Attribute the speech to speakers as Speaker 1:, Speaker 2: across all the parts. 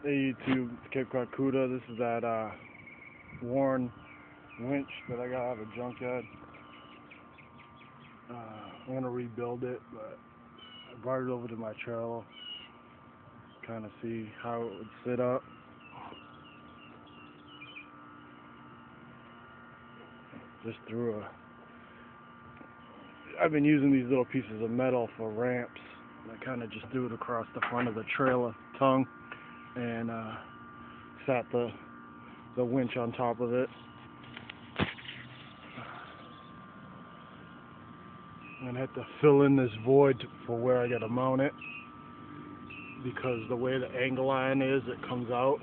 Speaker 1: Hey YouTube, it's Cape Kuda. This is that worn winch that I got out of a junkyard. I'm gonna rebuild it, but I brought it over to my trailer, kind of see how it would sit up. Just through a. I've been using these little pieces of metal for ramps. And I kind of just threw it across the front of the trailer tongue and sat the winch on top of it. And I had to fill in this void for where I gotta mount it because the way the angle line is, it comes out.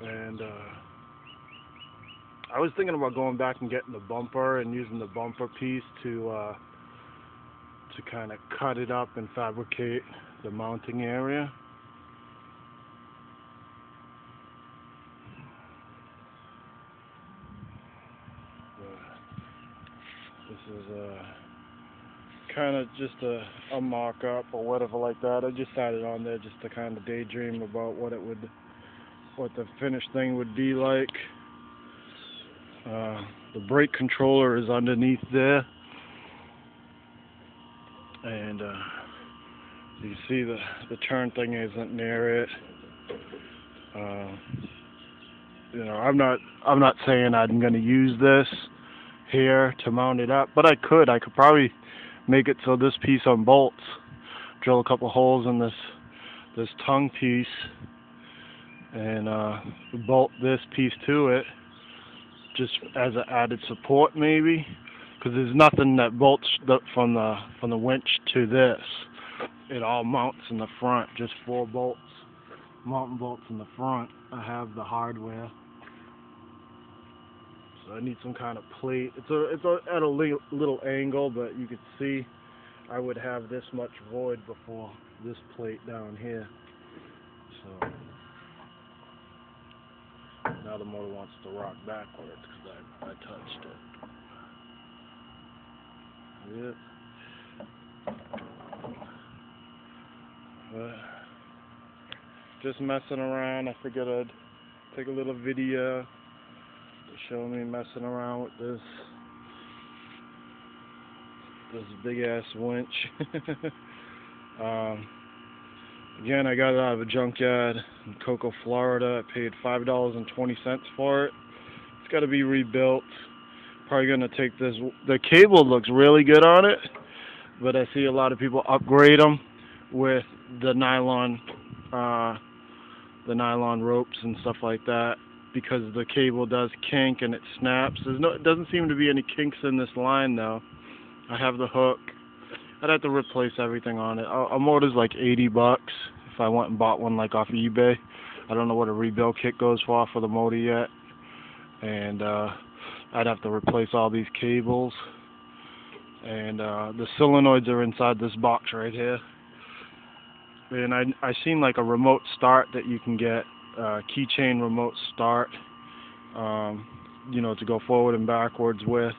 Speaker 1: And I was thinking about going back and getting the bumper and using the bumper piece to kind of cut it up and fabricate the mounting area. This is kind of just a mock-up or whatever like that. I just had it on there just to kind of daydream about what the finished thing would be like. The brake controller is underneath there, and you see the turn thing isn't near it. I'm not saying I'm going to use this here to mount it up, but I could probably make it so this piece unbolts, drill a couple holes in this tongue piece, and bolt this piece to it, just as an added support maybe, because there's nothing that bolts from the winch to this. It all mounts in the front, just 4 bolts, mounting bolts in the front. I have the hardware. So I need some kind of plate. It's at a little angle, but you could see I would have this much void before this plate down here. So now the motor wants to rock backwards because I touched it. Yep. But just messing around. I figured I'd take a little video to show me messing around with this big ass winch. Again, I got it out of a junkyard in Cocoa, Florida. I paid $5.20 for it. It's got to be rebuilt. Probably gonna take this. The cable looks really good on it, but I see a lot of people upgrade them with the nylon ropes and stuff like that, because the cable does kink and it snaps. It doesn't seem to be any kinks in this line though. I have the hook. I'd have to replace everything on it. A motor's like $80 if I went and bought one like off eBay. I don't know what a rebuild kit goes for the motor yet, and I'd have to replace all these cables. And the solenoids are inside this box right here. And I seen like a remote start that you can get, keychain remote start, to go forward and backwards with,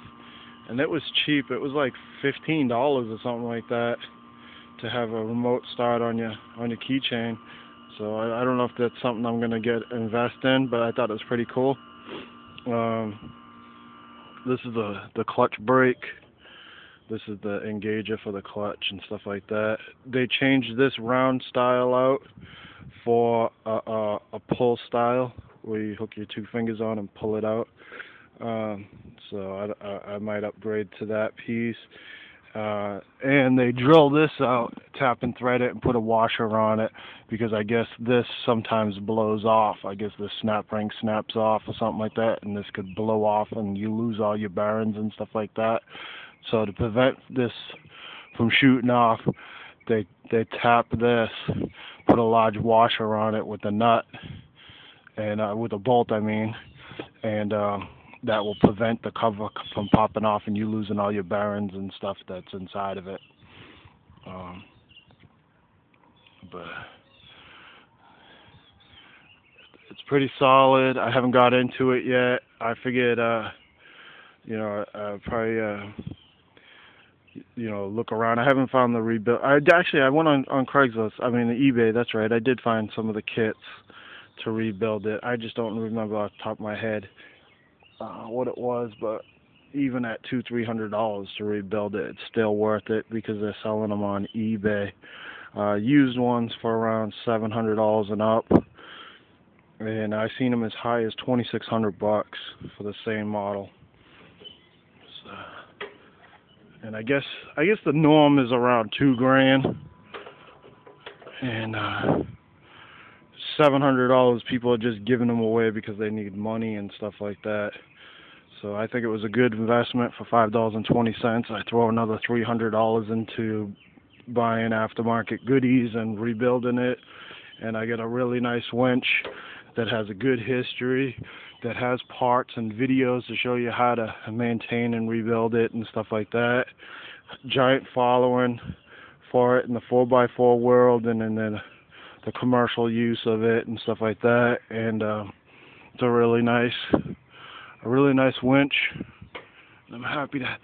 Speaker 1: and it was cheap. It was like $15 or something like that to have a remote start on your keychain. So I don't know if that's something I'm gonna invest in, but I thought it was pretty cool. This is the clutch brake. This is the engager for the clutch and stuff like that. They changed this round style out for a pull style where you hook your 2 fingers on and pull it out. So I might upgrade to that piece. And they drill this out, tap and thread it, and put a washer on it, because I guess this sometimes blows off. I guess the snap ring snaps off or something like that, and this could blow off and you lose all your bearings and stuff like that. So to prevent this from shooting off, they tap this, put a large washer on it with a nut, and with a bolt I mean, and that will prevent the cover from popping off and you losing all your bearings and stuff that's inside of it. But it's pretty solid. I haven't got into it yet. I figured, probably you know, look around. I haven't found the rebuild. I went on Craigslist. I mean, eBay. That's right. I did find some of the kits to rebuild it. I just don't remember off the top of my head what it was, but even at $200-300 to rebuild it, it's still worth it because they're selling them on eBay. Used ones for around $700 and up, and I've seen them as high as $2,600 for the same model. So, and I guess the norm is around $2,000, and $700 people are just giving them away because they need money and stuff like that. So I think it was a good investment for $5.20. I throw another $300 into buying aftermarket goodies and rebuilding it, and I get a really nice winch that has a good history, that has parts and videos to show you how to maintain and rebuild it and stuff like that. Giant following for it in the 4x4 world and in the commercial use of it and stuff like that. And it's a really nice winch. I'm happy to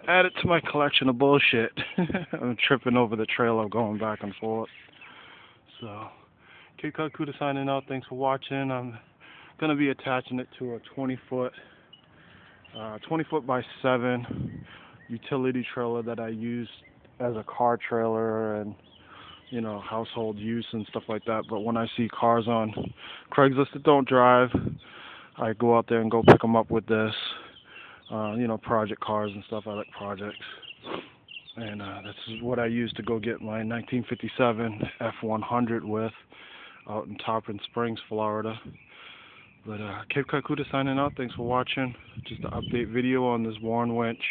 Speaker 1: add it to my collection of bullshit. I'm tripping over the trailer going back and forth. So, Cape Cod Cuda signing out. Thanks for watching. I'm going to be attaching it to a 20-foot by 7 utility trailer that I use as a car trailer and, you know, household use and stuff like that. But when I see cars on Craigslist that don't drive, I go out there and go pick them up with this. You know, project cars and stuff. I like projects. And this is what I used to go get my 1957 F100 with out in Tarpon Springs, Florida. But Cape Cod Cuda signing out. Thanks for watching. Just an update video on this Warren winch.